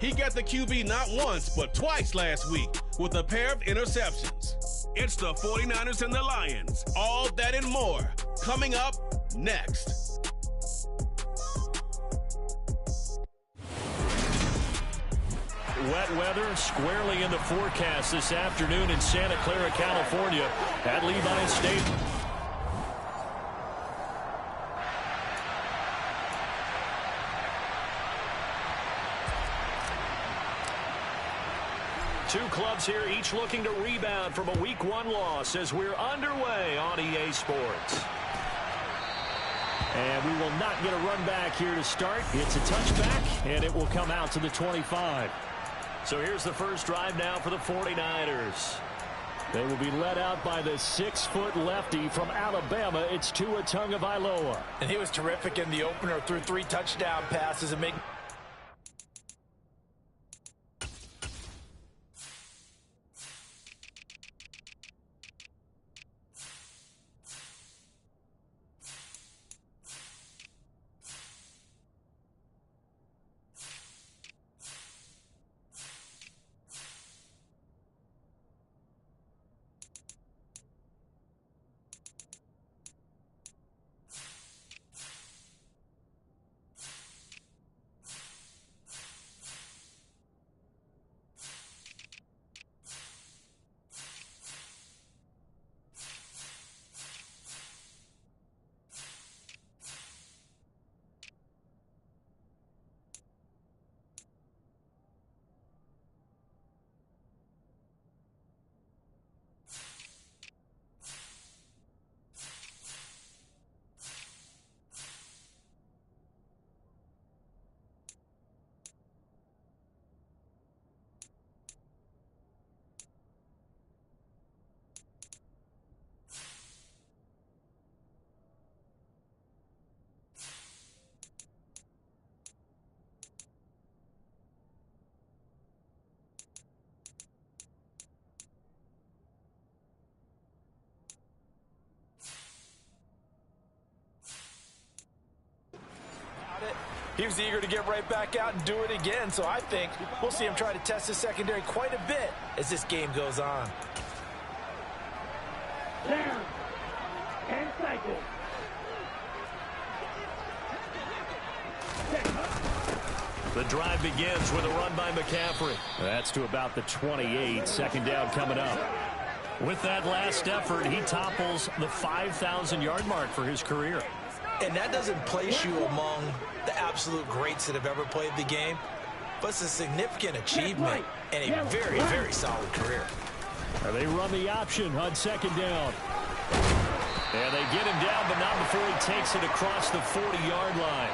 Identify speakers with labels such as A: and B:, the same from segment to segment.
A: He got the QB not once, but twice last week with a pair of interceptions. It's the 49ers and the Lions. All that and more coming up next.
B: Wet weather squarely in the forecast this afternoon in Santa Clara, California at Levi Stadium. Two clubs here, each looking to rebound from a Week 1 loss as we're underway on EA Sports. And we will not get a run back here to start. It's a touchback, and it will come out to the 25. So here's the first drive now for the 49ers. They will be led out by the 6-foot lefty from Alabama. It's Tua Tagovailoa.
C: And he was terrific in the opener, threw 3 touchdown passes and making... He was eager to get right back out and do it again, so I think we'll see him try to test his secondary quite a bit as this game goes on.
D: Down. 10 seconds.
B: The drive begins with a run by McCaffrey. That's to about the 28. Second down coming up. With that last effort, he topples the 5,000-yard mark for his career.
C: And that doesn't place you among the absolute greats that have ever played the game, but it's a significant achievement and a very, very solid career.
B: They run the option on second down. And they get him down, but not before he takes it across the 40-yard line.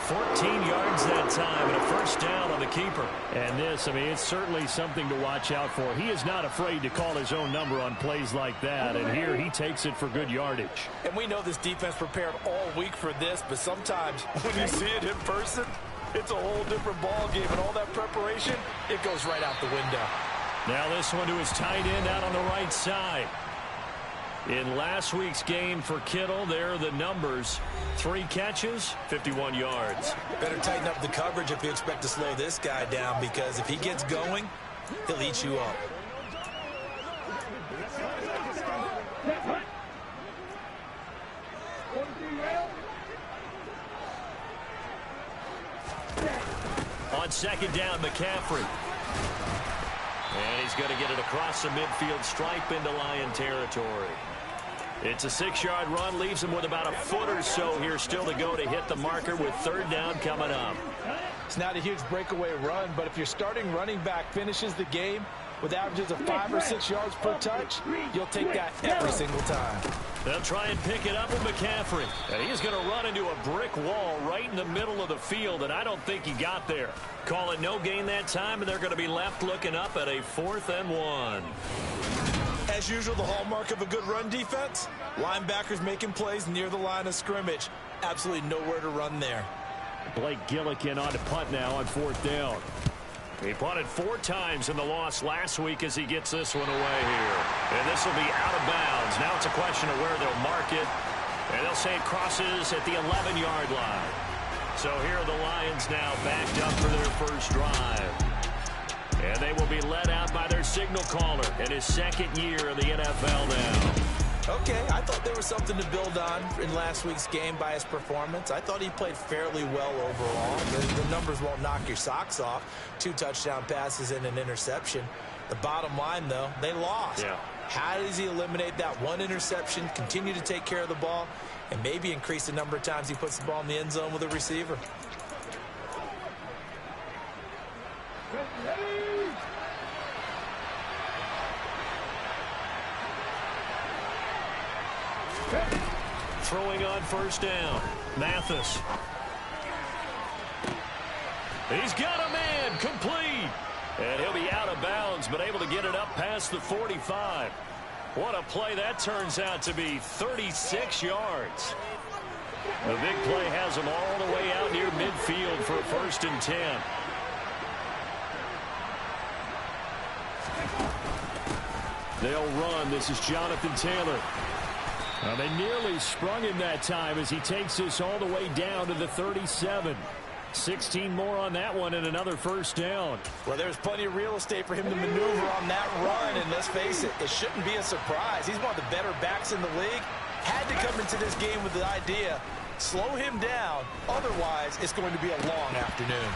B: 14 yards that time and a first down on the keeper. And this, I mean, it's certainly something to watch out for. He is not afraid to call his own number on plays like that, and here he takes it for good yardage.
C: And we know this defense prepared all week for this, but sometimes when you see it in person, it's a whole different ball game, and all that preparation, it goes right out the window.
B: Now this one to his tight end out on the right side. In last week's game for Kittle, there are the numbers. 3 catches, 51 yards.
C: Better tighten up the coverage if you expect to slow this guy down, because if he gets going, he'll eat you up.
B: On second down, McCaffrey. And he's going to get it across the midfield stripe into Lion territory. It's a 6-yard run, leaves him with about a foot or so here still to go to hit the marker with third down coming up.
C: It's not a huge breakaway run, but if your starting running back finishes the game with averages of 5 or 6 yards per touch, you'll take that every single time.
B: They'll try and pick it up with McCaffrey. And he's going to run into a brick wall right in the middle of the field, and I don't think he got there. Call it no gain that time, and they're going to be left looking up at a 4th and 1.
C: As usual, the hallmark of a good run defense, linebackers making plays near the line of scrimmage. Absolutely nowhere to run there.
B: Blake Gillikin on to punt now on 4th down. He punted 4 times in the loss last week as he gets this one away here. And this will be out of bounds. Now it's a question of where they'll mark it. And they'll say it crosses at the 11-yard line. So here are the Lions now backed up for their first drive. And they will be led out by their signal caller in his second year in the NFL now.
C: Okay, I thought there was something to build on in last week's game by his performance. I thought he played fairly well overall. The numbers won't knock your socks off. 2 touchdown passes and an interception. The bottom line, though, they lost.
B: Yeah.
C: How does he eliminate that one interception, continue to take care of the ball, and maybe increase the number of times he puts the ball in the end zone with a receiver?
B: Throwing on first down, Mathis. He's got a man, complete. And he'll be out of bounds, but able to get it up past the 45. What a play that turns out to be, 36 yards. The big play has him all the way out near midfield for a 1st and 10. They'll run. This is Jonathan Taylor. Now they nearly sprung him that time as he takes this all the way down to the 37. 16 more on that one and another 1st down.
C: Well, there's plenty of real estate for him to maneuver on that run, and let's face it, it shouldn't be a surprise. He's one of the better backs in the league. Had to come into this game with the idea, slow him down, otherwise it's going to be a long afternoon.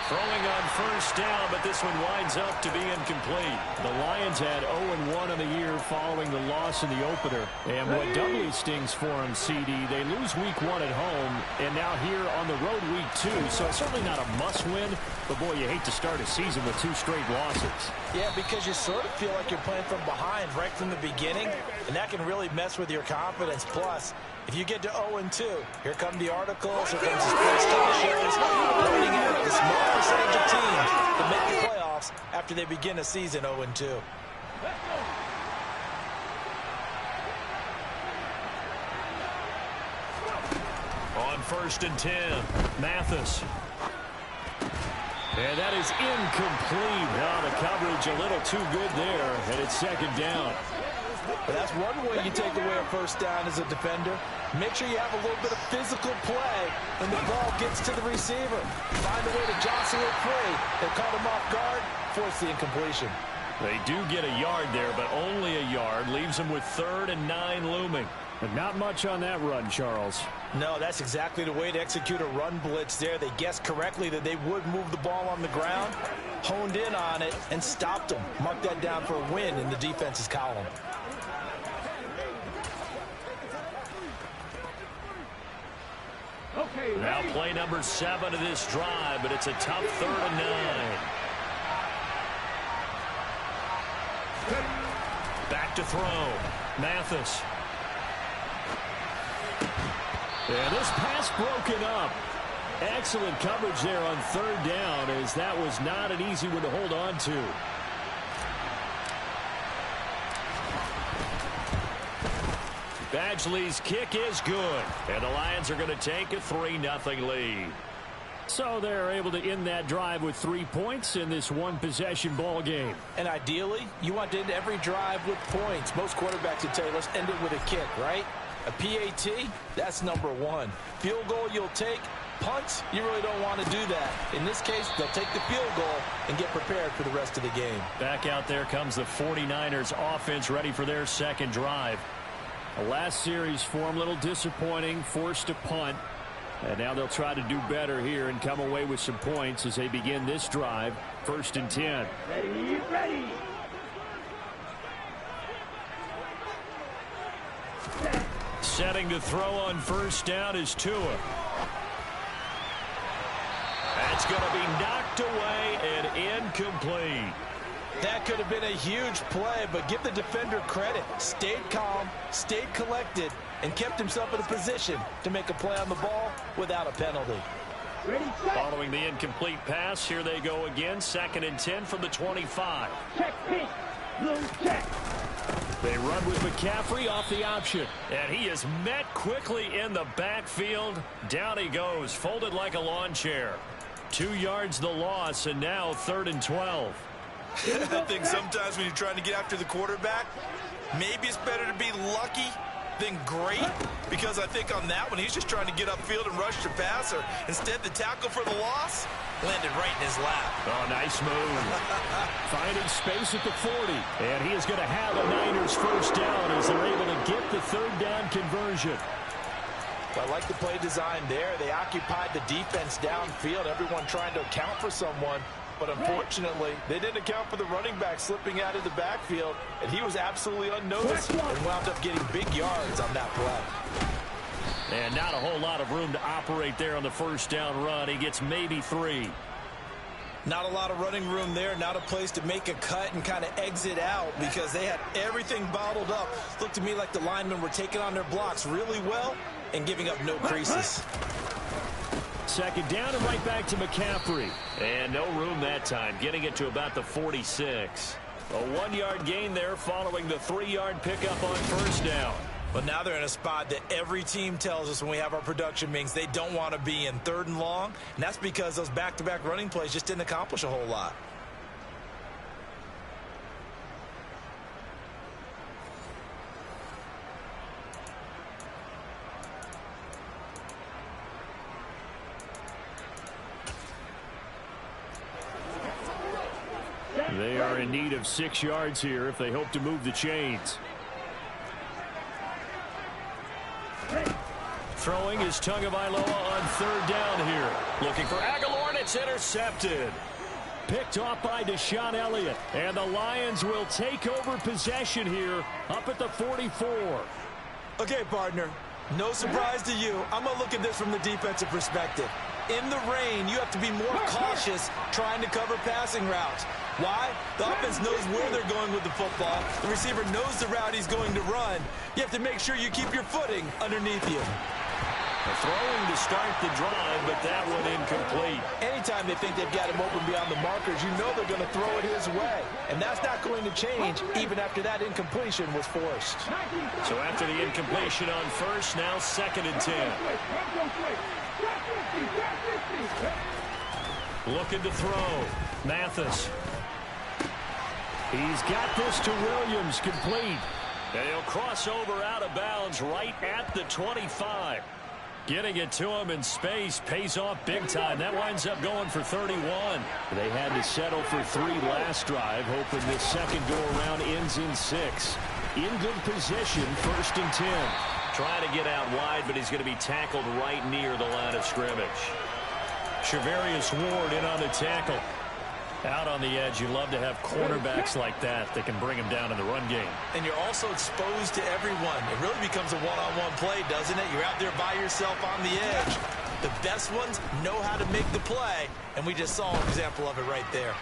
B: Throwing on first down, but this one winds up to be incomplete. The Lions had 0-1 on the year following the loss in the opener. And what doubly stings for them, CD, they lose week 1 at home, and now here on the road week 2. So it's certainly not a must-win, but boy, you hate to start a season with 2 straight losses. Yeah, because you sort of feel like you're playing from behind right from the beginning, and that can really mess with your confidence. Plus, if you get to 0-2, here come the articles, here comes the sports talk shows, pointing out the small percentage of teams that make the playoffs after they begin a season 0-2. On 1st and 10, Mathis. And that is incomplete. Now the coverage a little too good there, and it's 2nd down.
C: But that's one way you take away a 1st down as a defender. Make sure you have a little bit of physical play when the ball gets to the receiver. Find a way to jostle it free. They caught him off guard, force the incompletion.
B: They do get a yard there, but only a yard. Leaves them with 3rd and 9 looming. But not much on that run, Charles.
C: No, that's exactly the way to execute a run blitz there. They guessed correctly that they would move the ball on the ground, honed in on it, and stopped them. Mark that down for a win in the defense's column.
B: Now play number 7 of this drive, but it's a tough 3rd and 9. Back to throw. Mathis. And this pass broken up. Excellent coverage there on 3rd down, as that was not an easy one to hold on to. Badgley's kick is good, and the Lions are going to take a 3-0 lead. So they're able to end that drive with 3 points in this one-possession ball game.
C: And ideally, you want to end every drive with points. Most quarterbacks would tell you, let's end it with a kick, right? A PAT, that's number 1. Field goal you'll take. Punts, you really don't want to do that. In this case, they'll take the field goal and get prepared for the rest of the game.
B: Back out there comes the 49ers offense, ready for their 2nd drive. The last series for them, a little disappointing, forced to punt. And now they'll try to do better here and come away with some points as they begin this drive. 1st and 10.
D: Ready.
B: Setting to throw on first down is Tua. That's going to be knocked away and incomplete.
C: That could have been a huge play, but give the defender credit. Stayed calm, stayed collected, and kept himself in a position to make a play on the ball without a penalty.
B: Following the incomplete pass, here they go again. 2nd and 10 from the 25.
D: Check, pitch. Blue check.
B: They run with McCaffrey off the option. And he is met quickly in the backfield. Down he goes, folded like a lawn chair. 2 yards the loss, and now 3rd and 12.
C: I think sometimes when you're trying to get after the quarterback, maybe it's better to be lucky then great, because I think on that one, he's just trying to get upfield and rush the passer. Instead, the tackle for the loss landed right in his lap.
B: Oh, nice move. Finding space at the 40. And he is going to have a Niners first down as they're able to get the third down conversion.
C: I like the play design there. They occupied the defense downfield, everyone trying to account for someone. But unfortunately, they didn't account for the running back slipping out of the backfield, and he was absolutely unnoticed and wound up getting big yards on that play.
B: And not a whole lot of room to operate there on the first down run. He gets maybe 3.
C: Not a lot of running room there, not a place to make a cut and kind of exit out because they had everything bottled up. Looked to me like the linemen were taking on their blocks really well and giving up no creases.
B: Second down and right back to McCaffrey. And no room that time, getting it to about the 46. A 1-yard gain there following the 3-yard pickup on first down.
C: But now they're in a spot that every team tells us when we have our production meetings they don't want to be in, 3rd and long. And that's because those back-to-back running plays just didn't accomplish a whole lot.
B: They are in need of 6 yards here if they hope to move the chains. Throwing is Tagovailoa on 3rd down here. Looking for Aguilar, and it's intercepted. Picked off by Deshaun Elliott. And the Lions will take over possession here up at the 44.
C: Okay, partner, no surprise to you. I'm going to look at this from the defensive perspective. In the rain, you have to be more cautious trying to cover passing routes. Why? The offense knows where they're going with the football. The receiver knows the route he's going to run. You have to make sure you keep your footing underneath you.
B: Throwing to start the drive, but that one incomplete.
C: Anytime they think they've got him open beyond the markers, you know they're going to throw it his way. And that's not going to change even after that incompletion was forced.
B: So after the incompletion on first, now 2nd and 10. Looking to throw. Mathis. He's got this to Williams, complete. And he'll cross over out of bounds right at the 25. Getting it to him in space pays off big time. That winds up going for 31. They had to settle for 3 last drive, hoping this second go-around ends in 6. In good position, 1st and 10. Trying to get out wide, but he's going to be tackled right near the line of scrimmage. Charvarius Ward in on the tackle. Out on the edge, you love to have cornerbacks like that can bring him down in the run game.
C: And you're also exposed to everyone. It really becomes a one-on-one play, doesn't it? You're out there by yourself on the edge. The best ones know how to make the play, and we just saw an example of it right there.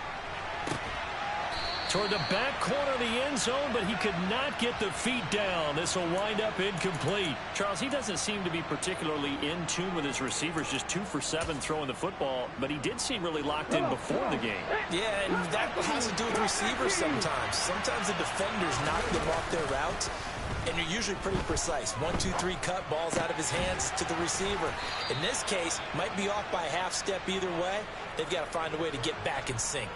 B: Toward the back corner of the end zone, but he could not get the feet down. This will wind up incomplete.
E: Charles, he doesn't seem to be particularly in tune with his receivers, just 2 for 7 throwing the football, but he did seem really locked in before the game.
C: Yeah, and that has to do with receivers sometimes. Sometimes the defenders knock them off their route, and you're usually pretty precise. 1, 2, 3 cut, balls out of his hands to the receiver. In this case, might be off by a half step either way. They've got to find a way to get back in sync.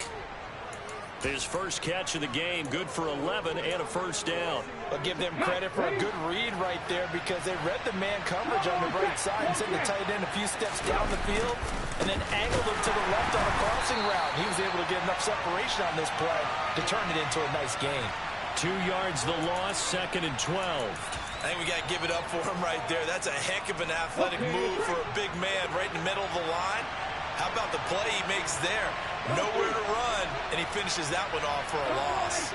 B: His first catch of the game, good for 11 and a first down.
C: I'll give them credit for a good read right there because they read the man coverage on the right side and sent the tight end a few steps down the field and then angled him to the left on a crossing route. He was able to get enough separation on this play to turn it into a nice gain.
B: 2 yards the loss, 2nd and 12.
C: I think we got to give it up for him right there. That's a heck of an athletic move for a big man right in the middle of the line. How about the play he makes there? Nowhere to run, and he finishes that one off for a loss.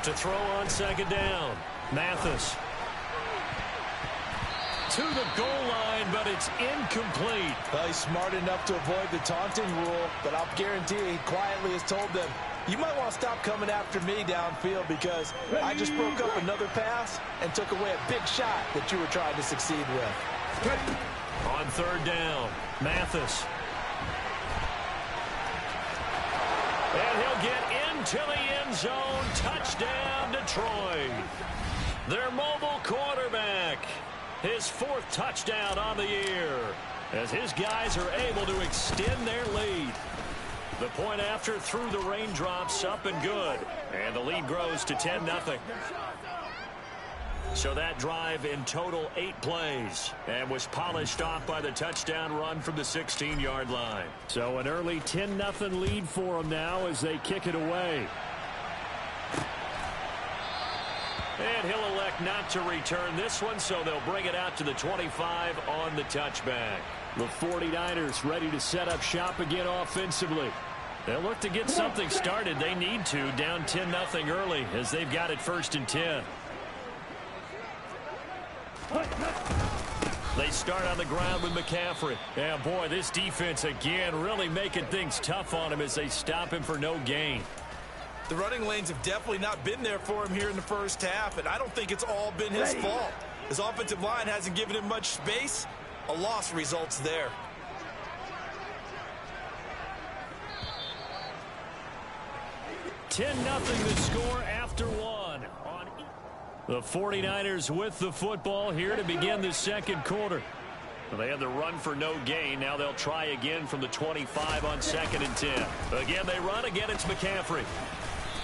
B: To throw on 2nd down, Mathis. To the goal line, but it's incomplete.
C: Well, he's smart enough to avoid the taunting rule, but I'll guarantee he quietly has told them, you might want to stop coming after me downfield because I just broke up another pass and took away a big shot that you were trying to succeed with.
B: On 3rd down, Mathis. And he'll get into the end zone. Touchdown, Detroit. Their mobile quarterback. His 4th touchdown on the year as his guys are able to extend their lead. The point after through the raindrops, up and good. And the lead grows to 10-0. So that drive in total 8 plays and was polished off by the touchdown run from the 16-yard line.
E: So an early 10-0 lead for them now as they kick it away. And he'll elect not to return this one, so they'll bring it out to the 25 on the touchback. The 49ers ready to set up shop again offensively. They'll look to get something started. They need to, down 10-0 early as they've got it 1st and 10. They start on the ground with McCaffrey. Yeah, boy, this defense again really making things tough on him as they stop him for no gain.
C: The running lanes have definitely not been there for him here in the first half, and I don't think it's all been his fault. His offensive line hasn't given him much space. A loss results there.
E: $10-0 the score after one. The 49ers with the football here to begin the second quarter. They had the run for no gain. Now they'll try again from the 25 on 2nd and 10. Again, they run. Again, it's McCaffrey.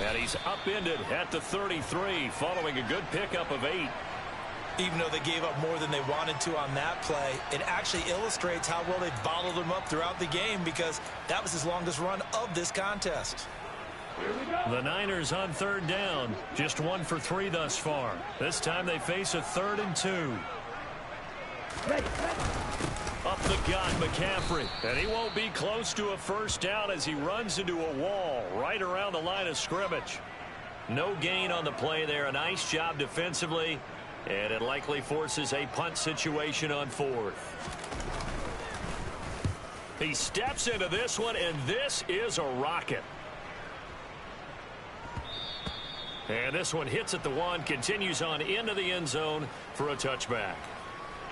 E: And he's upended at the 33 following a good pickup of 8.
C: Even though they gave up more than they wanted to on that play, it actually illustrates how well they bottled him up throughout the game because that was his longest run of this contest.
E: The Niners on 3rd down. Just 1 for 3 thus far. This time they face a 3rd and 2. Up the gut, McCaffrey. And he won't be close to a first down as he runs into a wall right around the line of scrimmage. No gain on the play there. A nice job defensively. And it likely forces a punt situation on 4th. He steps into this one, and this is a rocket. And this one hits at the 1, continues on into the end zone for a touchback.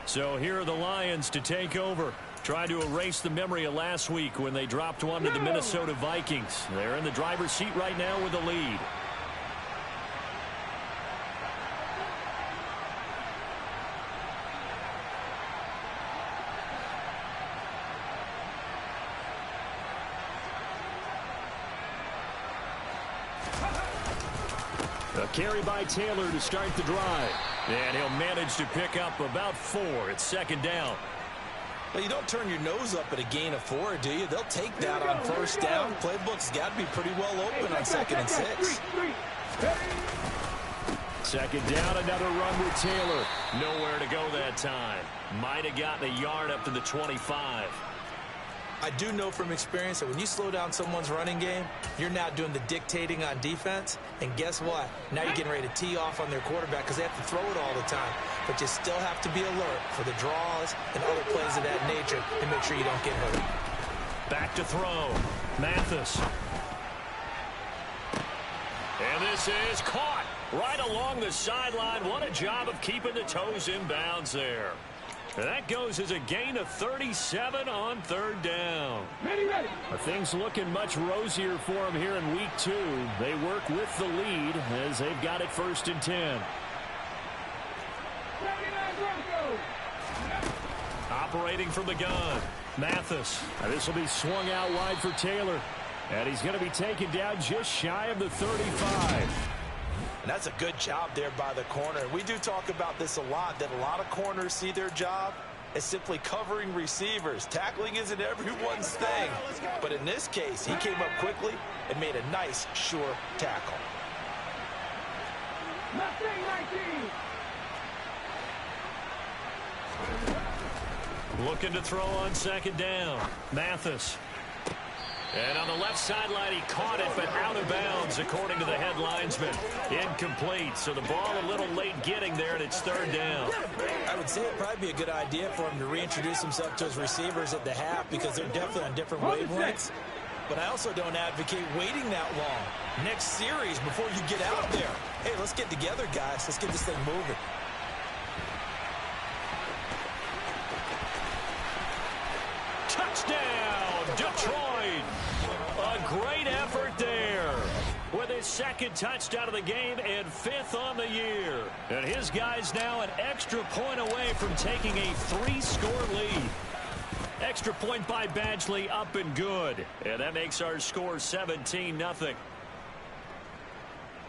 E: So here are the Lions to take over. Try to erase the memory of last week when they dropped one to the Minnesota Vikings. They're in the driver's seat right now with the lead. A carry by Taylor to start the drive. And he'll manage to pick up about 4. It's 2nd down.
C: Well, you don't turn your nose up at a gain of 4, do you? They'll take that on first down. Playbook's got to be pretty well open on 2nd and 6.
E: 2nd down, another run with Taylor. Nowhere to go that time. Might have gotten a yard up to the 25.
C: I do know from experience that when you slow down someone's running game, you're now doing the dictating on defense. And guess what? Now you're getting ready to tee off on their quarterback because they have to throw it all the time. But you still have to be alert for the draws and other plays of that nature to make sure you don't get hurt.
E: Back to throw. Mathis. And this is caught right along the sideline. What a job of keeping the toes in bounds there. And that goes as a gain of 37 on 3rd down. Things looking much rosier for them here in week 2. They work with the lead as they've got it 1st and 10. Operating from the gun. Mathis. This will be swung out wide for Taylor. And he's going to be taken down just shy of the 35.
C: And that's a good job there by the corner. We do talk about this a lot, that a lot of corners see their job as simply covering receivers. Tackling isn't everyone's thing. But in this case, he came up quickly and made a nice, sure tackle.
E: Looking to throw on 2nd down. Mathis. And on the left sideline, he caught it, but out of bounds, according to the head linesman. Incomplete, so the ball a little late getting there, and it's 3rd down.
C: I would say it'd probably be a good idea for him to reintroduce himself to his receivers at the half because they're definitely on different wavelengths. But I also don't advocate waiting that long. Next series before you get out there. Hey, let's get together, guys. Let's get this thing moving.
E: Touchdown, Detroit! A great effort there with his 2nd touchdown of the game and 5th on the year. And his guys now an extra point away from taking a 3-score lead. Extra point by Badgley, up and good. And that makes our score 17-0.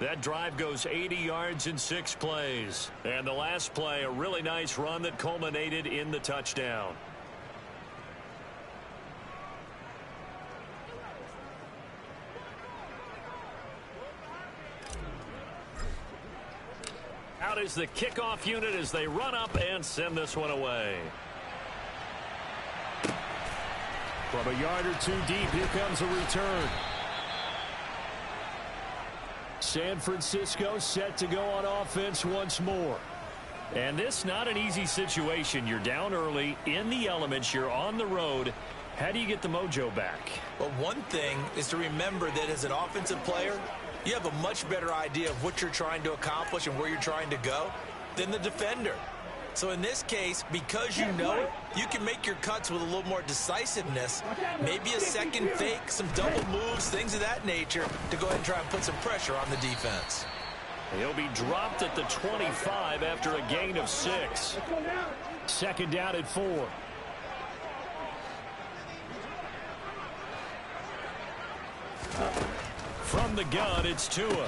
E: That drive goes 80 yards in 6 plays. And the last play, a really nice run that culminated in the touchdown. Out is the kickoff unit as they run up and send this one away.
B: From a yard or two deep, here comes a return. San Francisco set to go on offense once more.
E: And this not an easy situation. You're down early, in the elements, you're on the road. How do you get the mojo back?
C: Well, one thing is to remember that as an offensive player, you have a much better idea of what you're trying to accomplish and where you're trying to go than the defender. So in this case, because you know it, you can make your cuts with a little more decisiveness, maybe a second fake, some double moves, things of that nature, to go ahead and try and put some pressure on the defense.
E: He'll be dropped at the 25 after a gain of 6.
B: Second down at 4.
E: From the gun, it's Tua.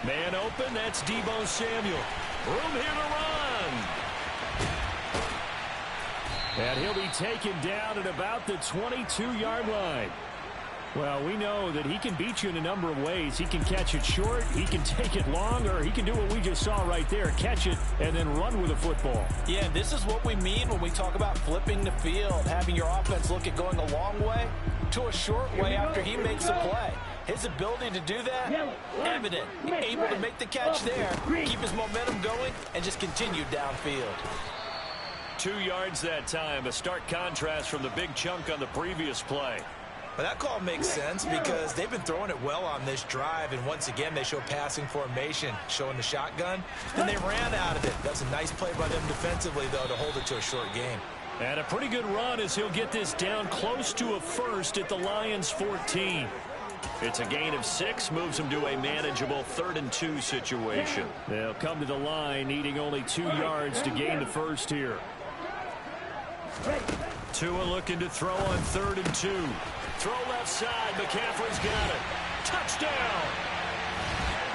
E: Man open, that's Deebo Samuel. Room here to run.
B: And he'll be taken down at about the 22-yard line. Well, we know that he can beat you in a number of ways. He can catch it short, he can take it long, or he can do what we just saw right there, catch it and then run with the football.
C: Yeah, this is what we mean when we talk about flipping the field, having your offense look at going a long way to a short way after he makes a play. His ability to do that, evident. Able to make the catch there, keep his momentum going, and just continue downfield.
E: 2 yards that time, a stark contrast from the big chunk on the previous play.
C: But that call makes sense because they've been throwing it well on this drive, and once again they show passing formation, showing the shotgun, and they ran out of it. That's a nice play by them defensively, though, to hold it to a short game.
E: And a pretty good run as he'll get this down close to a first at the Lions' 14. It's a gain of 6, moves him to a manageable 3rd and 2 situation.
B: They'll come to the line needing only 2 yards to gain the first here.
E: Tua looking to throw on 3rd and 2. Throw left side. McCaffrey's got it. Touchdown.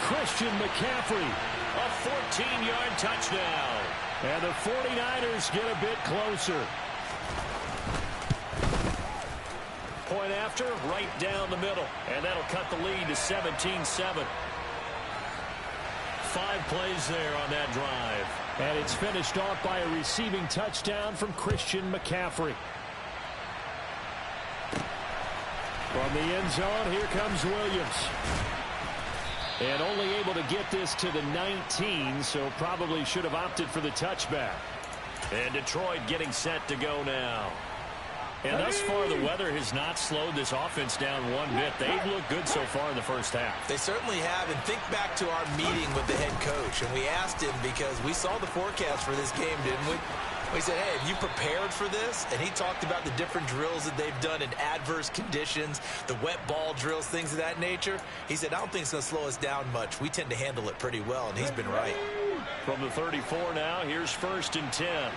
B: Christian McCaffrey.
E: A 14-yard touchdown.
B: And the 49ers get a bit closer.
E: Point after, right down the middle. And that'll cut the lead to 17-7. 5 plays there on that drive.
B: And it's finished off by a receiving touchdown from Christian McCaffrey. From the end zone, here comes Williams. And only able to get this to the 19, so probably should have opted for the touchback.
E: And Detroit getting set to go now. And thus far, the weather has not slowed this offense down one bit. They've looked good so far in the first half.
C: They certainly have. And think back to our meeting with the head coach. And we asked him because we saw the forecast for this game, didn't we? We said, hey, have you prepared for this? And he talked about the different drills that they've done in adverse conditions, the wet ball drills, things of that nature. He said, I don't think it's going to slow us down much. We tend to handle it pretty well, and he's been right.
E: From the 34 now, here's 1st and 10.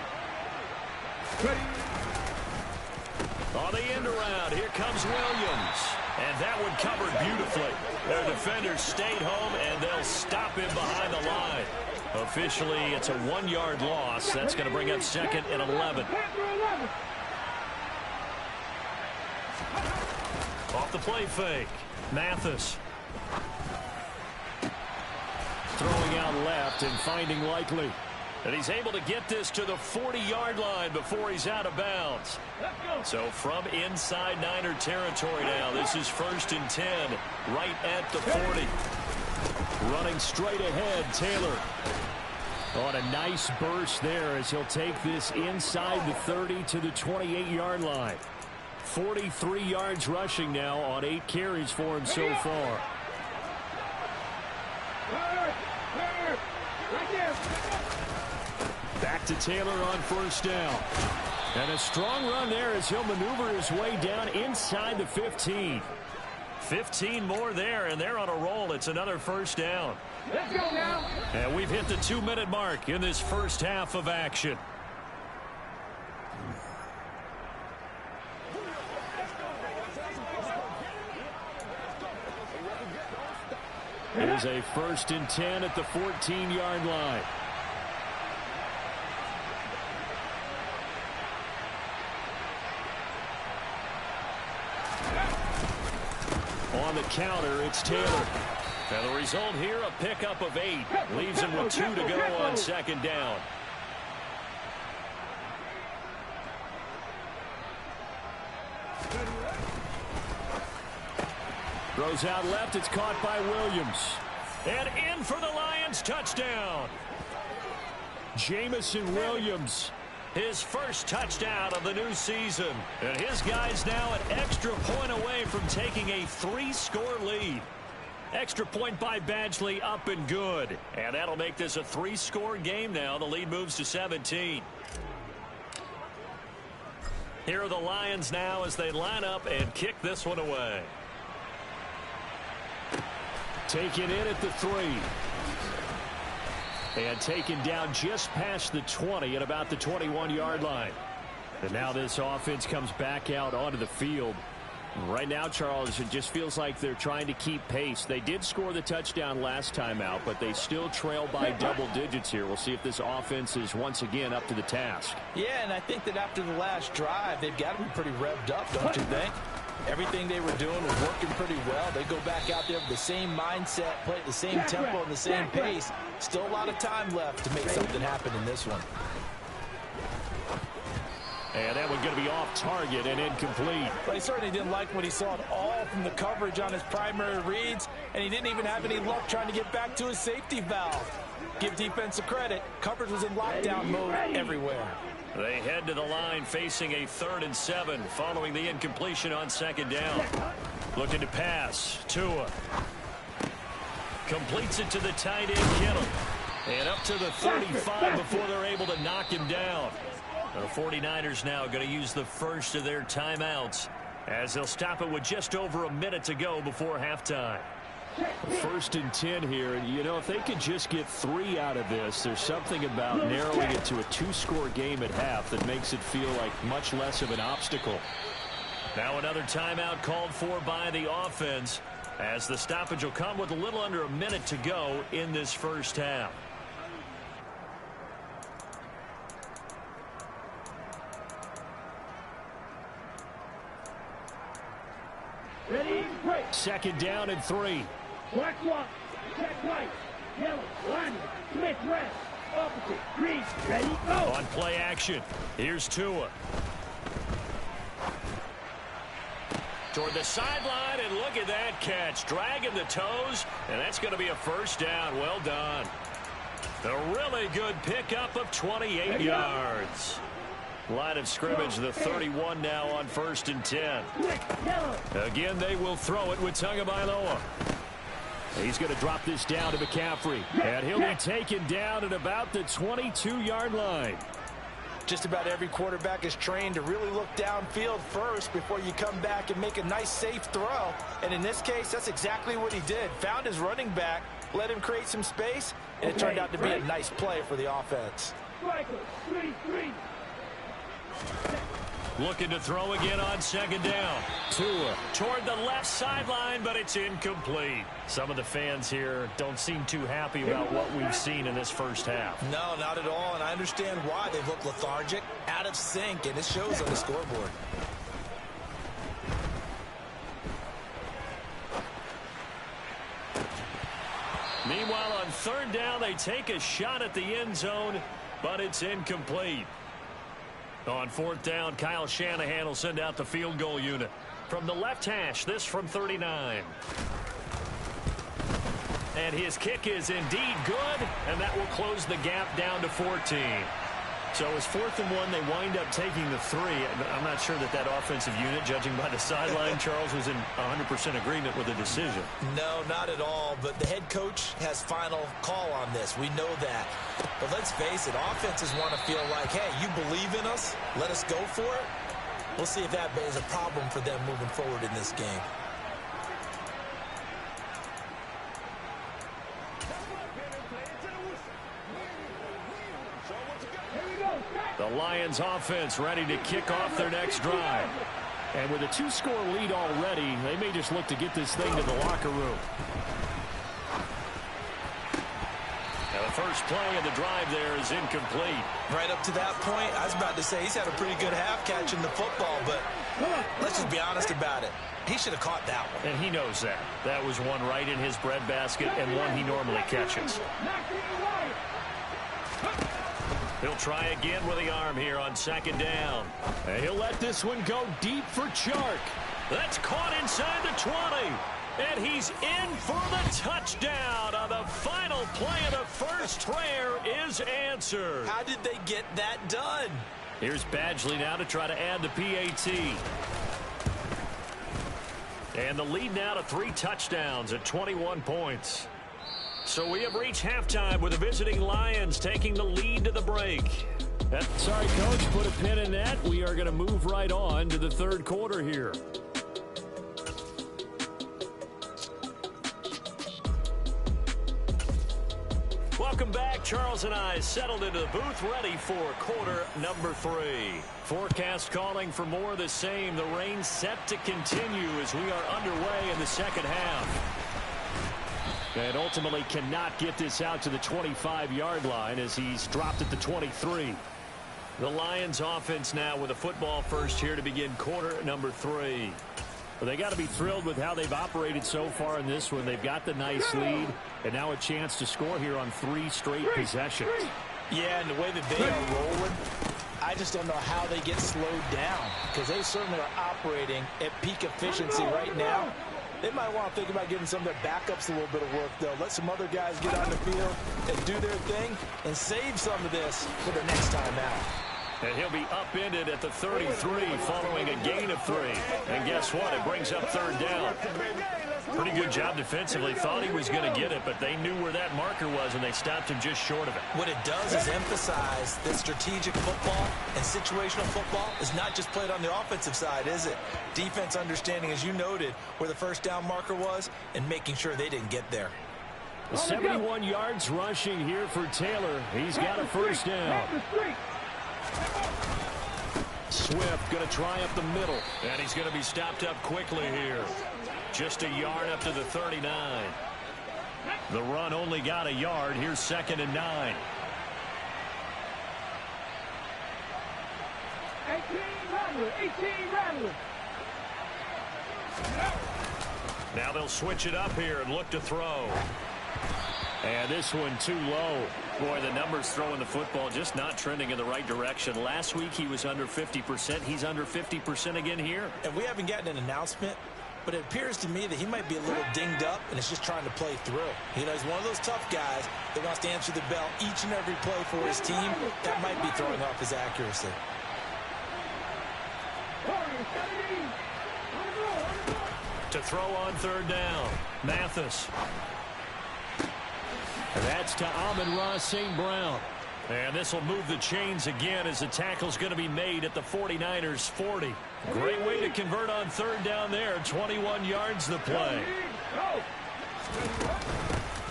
E: On the end around, here comes Williams. And that one covered beautifully. Their defenders stayed home, and they'll stop him behind the line. Officially, it's a 1-yard loss. That's going to bring up 2nd and 11. Off the play fake. Mathis.
B: Throwing out left and finding Likely.
E: And he's able to get this to the 40-yard line before he's out of bounds. So from inside Niner territory now, this is 1st and 10, right at the 40.
B: Running straight ahead, Taylor. On a nice burst there as he'll take this inside the 30 to the 28-yard line. 43 yards rushing now on 8 carries for him so far. Back to Taylor on 1st down. And a strong run there as he'll maneuver his way down inside the 15.
E: 15 more there, and they're on a roll. It's another 1st down.
D: Let's go now.
E: And we've hit the 2-minute mark in this first half of action.
B: It is a 1st and 10 at the 14-yard line. On the counter, it's Taylor. And the result here, a pickup of 8. Leaves him with 2 to go on 2nd down. Throws out left. It's caught by Williams. And in for the Lions. Touchdown. Jamison Williams. His first touchdown of the new season. And his guys now an extra point away from taking a 3-score lead. Extra point by Badgley, up and good. And that'll make this a 3-score game now. The lead moves to 17. Here are the Lions now as they line up and kick this one away. Taken in at the 3. And taken down just past the 20 at about the 21-yard line. And now this offense comes back out onto the field. Right now, Charles, it just feels like they're trying to keep pace. They did score the touchdown last time out, but they still trail by double digits here. We'll see if this offense is once again up to the task.
C: Yeah, and I think that after the last drive, they've got to be pretty revved up, don't you think? Everything they were doing was working pretty well. They go back out there with the same mindset, play at the same tempo and the same pace. Still a lot of time left to make something happen in this one.
B: And that one's going to be off target and incomplete.
C: But he certainly didn't like what he saw at all from the coverage on his primary reads, and he didn't even have any luck trying to get back to his safety valve. Give defense a credit. Coverage was in lockdown mode everywhere.
B: They head to the line facing a 3rd and 7 following the incompletion on 2nd down. Looking to pass. Tua completes it to the tight end Kittle. And up to the 35 before they're able to knock him down. The 49ers now going to use the first of their timeouts as they'll stop it with just over a minute to go before halftime. 1st and 10 here, and you know, if they could just get 3 out of this, there's something about narrowing it to a 2-score game at half that makes it feel like much less of an obstacle. Now another timeout called for by the offense as the stoppage will come with a little under a minute to go in this first half.
D: Ready, break.
B: 2nd down and 3.
D: Black one, check right, yellow, lineman, Smith, red, opposite, green, ready, go.
B: On play action, here's Tua. Toward the sideline, and look at that catch. Dragging the toes, and that's going to be a 1st down. Well done. A really good pickup of 28 yards. Line of scrimmage, the 31 now on 1st and 10. Again, they will throw it with Tagovailoa. He's going to drop this down to McCaffrey. And he'll be taken down at about the 22-yard line.
C: Just about every quarterback is trained to really look downfield first before you come back and make a nice, safe throw. And in this case, that's exactly what he did. Found his running back, let him create some space, and it turned out to be a nice play for the offense.
B: Looking to throw again on 2nd down. Tua toward the left sideline, but it's incomplete. Some of the fans here don't seem too happy about what we've seen in this first half.
C: No, not at all, and I understand why. They look lethargic, out of sync, and it shows on the scoreboard.
B: Meanwhile, on 3rd down, they take a shot at the end zone, but it's incomplete. On 4th down, Kyle Shanahan will send out the field goal unit. From the left hash, this from 39. And his kick is indeed good, and that will close the gap down to 14. So it's 4th and 1. They wind up taking the 3. I'm not sure that offensive unit, judging by the sideline, Charles, was in 100% agreement with the decision.
C: No, not at all. But the head coach has final call on this. We know that. But let's face it, offenses want to feel like, hey, you believe in us? Let us go for it. We'll see if that is a problem for them moving forward in this game.
B: The Lions offense ready to kick off their next drive. And with a 2-score lead already, they may just look to get this thing to the locker room. Now the first play of the drive there is incomplete.
C: Right up to that point, I was about to say he's had a pretty good half catching the football, but let's just be honest about it. He should have caught that one.
B: And he knows that. That was one right in his breadbasket and one he normally catches. He'll try again with the arm here on second down. And he'll let this one go deep for Chark. That's caught inside the 20. And he's in for the touchdown on the final play of the first. Prayer is answered.
C: How did they get that done?
B: Here's Badgley now to try to add the PAT. And the lead now to 3 touchdowns at 21 points. So we have reached halftime with the visiting Lions taking the lead to the break. Sorry, Coach, put a pin in that. We are going to move right on to the third quarter here. Welcome back. Charles and I settled into the booth, ready for quarter number 3. Forecast calling for more of the same. The rain set to continue as we are underway in the second half. And ultimately cannot get this out to the 25-yard line as he's dropped at the 23. The Lions offense now with a football first here to begin quarter number 3. Well, they got to be thrilled with how they've operated so far in this one. They've got the nice lead, and now a chance to score here on 3 straight possessions.
C: Yeah, and the way that they are rolling, I just don't know how they get slowed down, because they certainly are operating at peak efficiency right now. They might want to think about giving some of their backups a little bit of work, though. Let some other guys get on the field and do their thing and save some of this for the next time out.
B: And he'll be upended at the 33 following a gain of 3. And guess what? It brings up third down. Pretty good job defensively. Thought he was going to get it, but they knew where that marker was, and they stopped him just short of it.
C: What it does is emphasize that strategic football and situational football is not just played on the offensive side, is it? Defense understanding, as you noted, where the first down marker was and making sure they didn't get there.
B: 71 yards rushing here for Taylor. He's got a first down. Swift going to try up the middle, and he's going to be stopped up quickly here. Just a yard up to the 39. The run only got a yard. Here's 2nd and 9.
D: 18 Rattler.
B: Now they'll switch it up here and look to throw. And this one too low. Boy, the numbers throwing the football just not trending in the right direction. Last week he was under 50%. He's under 50% again here.
C: And we haven't gotten an announcement, but it appears to me that he might be a little dinged up and is just trying to play through. You know, he's one of those tough guys that wants to answer the bell each and every play for his team. That might be throwing off his accuracy.
B: To throw on third down, Mathis. And that's to Amon-Ra St. Brown. And this will move the chains again as the tackle's going to be made at the 49ers 40. Great way to convert on third down there. 21 yards the play.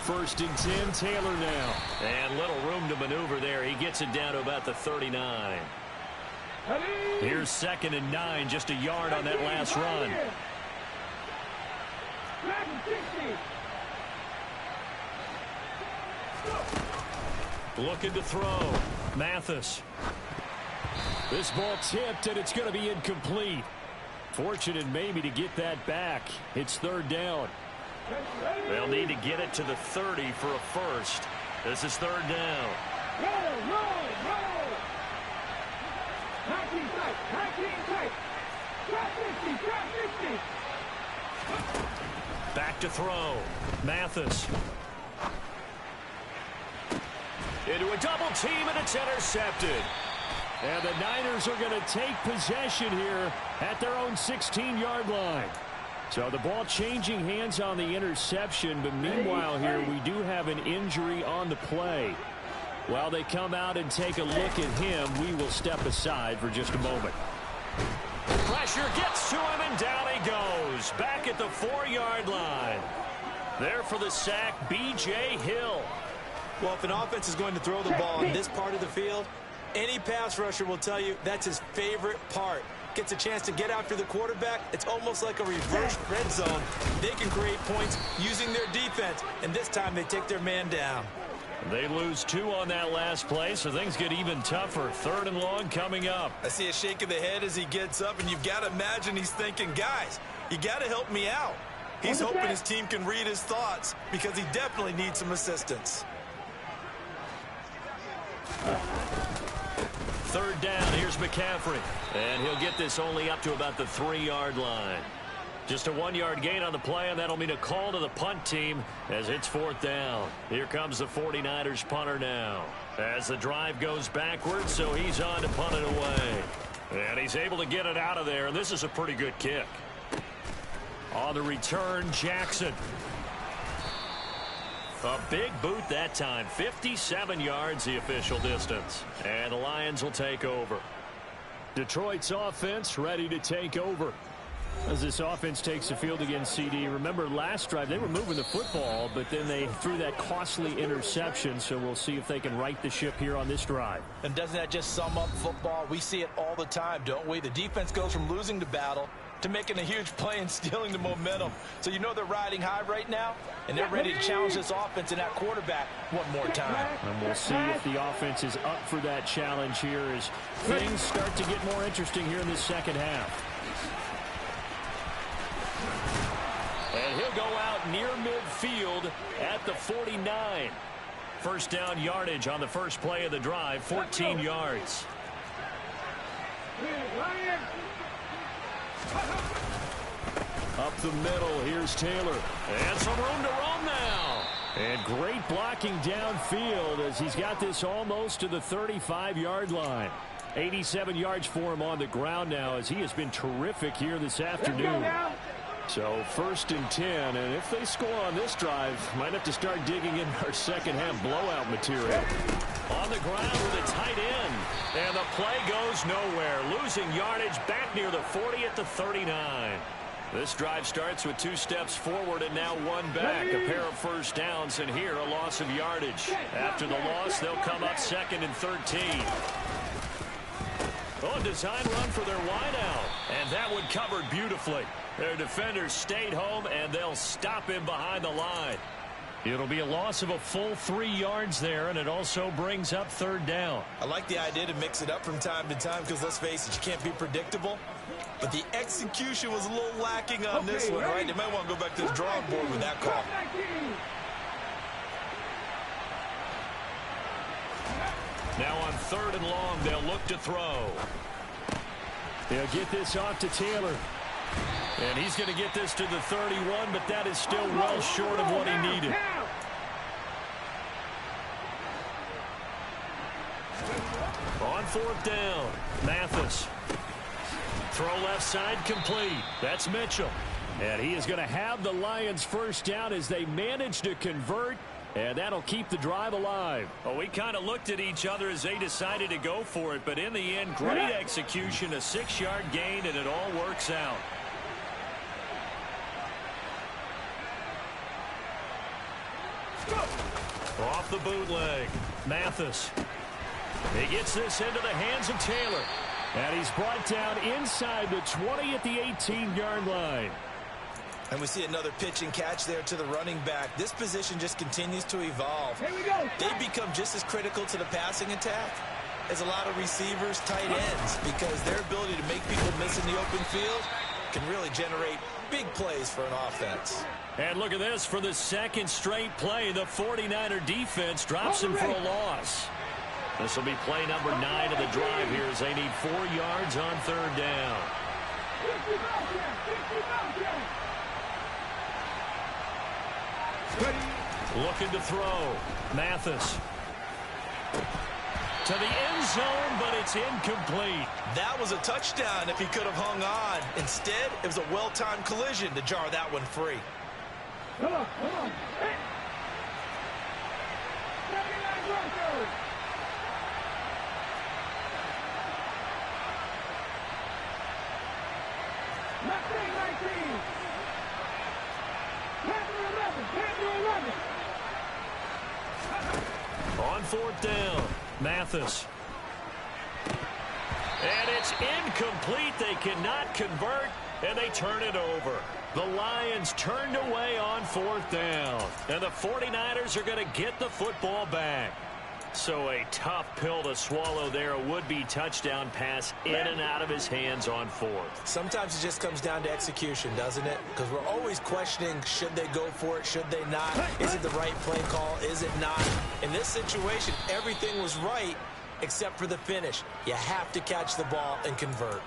B: 1st and 10, Taylor now. And little room to maneuver there. He gets it down to about the 39. Here's 2nd and 9, just a yard on that last run. Looking to throw. Mathis. This ball tipped, and it's going to be incomplete. Fortunate maybe to get that back. It's third down. They'll need to get it to the 30 for a first. This is third down. Back to throw. Mathis. Into a double team, and it's intercepted. And the Niners are going to take possession here at their own 16-yard line. So the ball changing hands on the interception, but meanwhile here we do have an injury on the play. While they come out and take a look at him, we will step aside for just a moment. Pressure gets to him, and down he goes. Back at the 4-yard line. There for the sack, B.J. Hill.
C: Well, if an offense is going to throw the ball in this part of the field, any pass rusher will tell you that's his favorite part. Gets a chance to get after the quarterback. It's almost like a reverse red zone. They can create points using their defense, and this time they take their man down.
E: They lose 2 on that last play, so things get even tougher. 3rd and long coming up.
C: I see a shake of the head as he gets up, and you've got to imagine he's thinking, guys, you got to help me out. He's hoping his team can read his thoughts because he definitely needs some assistance.
E: 3rd down, here's McCaffrey. And he'll get this only up to about the 3-yard line. Just a 1-yard gain on the play, and that'll mean a call to the punt team as it's 4th down. Here comes the 49ers punter now. As the drive goes backwards, so he's on to punt it away. And he's able to get it out of there, and this is a pretty good kick. On the return, Jackson. A big boot that time. 57 yards the official distance. And the Lions will take over. Detroit's offense ready to take over. As this offense takes the field against CD, remember last drive they were moving the football, but then they threw that costly interception, so we'll see if they can right the ship here on this drive.
C: And doesn't that just sum up football? We see it all the time, don't we? The defense goes from losing the battle to making a huge play and stealing the momentum. So you know they're riding high right now, and they're ready to challenge this offense and that quarterback one more time.
E: And we'll see if the offense is up for that challenge here as things start to get more interesting here in this second half. And he'll go out near midfield at the 49. 1st down yardage on the first play of the drive, 14 yards. Up the middle, here's Taylor. And some room to roam now. And great blocking downfield as he's got this almost to the 35-yard line. 87 yards for him on the ground now as he has been terrific here this afternoon. So 1st and 10, and if they score on this drive, might have to start digging in our second half blowout material. On the ground with a tight end, and the play goes nowhere. Losing yardage back near the 40 at the 39. This drive starts with 2 steps forward and now 1 back. A pair of 1st downs, and here a loss of yardage. After the loss, they'll come up 2nd and 13. Oh, design run for their wideout, and that one covered beautifully. Their defenders stayed home, and they'll stop him behind the line. It'll be a loss of a full 3 yards there, and it also brings up 3rd down.
C: I like the idea to mix it up from time to time because, let's face it, you can't be predictable. But the execution was a little lacking on this one, right? They might want to go back to the drawing board with that call.
E: Now on 3rd and long, they'll look to throw. They'll get this off to Taylor. And he's going to get this to the 31, but that is still well short of what he needed. On 4th down, Mathis. Throw left side complete. That's Mitchell. And he is going to have the Lions 1st down as they manage to convert. And that'll keep the drive alive. Well, we kind of looked at each other as they decided to go for it. But in the end, great execution, a 6-yard gain, and it all works out. Off the bootleg, Mathis. He gets this into the hands of Taylor. And he's brought down inside the 20 at the 18-yard line.
C: And we see another pitch and catch there to the running back. This position just continues to evolve.
D: Here we go.
C: They become just as critical to the passing attack as a lot of receivers, tight ends, because their ability to make people miss in the open field can really generate big plays for an offense.
E: And look at this. For the 2nd straight play, the 49er defense drops him for a loss. This will be play number 9 of the drive here as they need 4 yards on 3rd down. Looking to throw. Mathis. To the end zone, but it's incomplete.
C: That was a touchdown if he could have hung on. Instead, it was a well-timed collision to jar that one free.
D: Come on, come on. Hey. 79 Broncos. Left wing, right team. Panther 11.
E: On 4th down, Mathis. And it's incomplete. They cannot convert, and they turn it over.
B: The Lions turned away on 4th down. And the 49ers are going to get the football back. So a tough pill to swallow there. A would-be touchdown pass in and out of his hands on 4th.
C: Sometimes it just comes down to execution, doesn't it? Because we're always questioning, should they go for it, should they not? Is it the right play call, is it not? In this situation, everything was right except for the finish. You have to catch the ball and convert.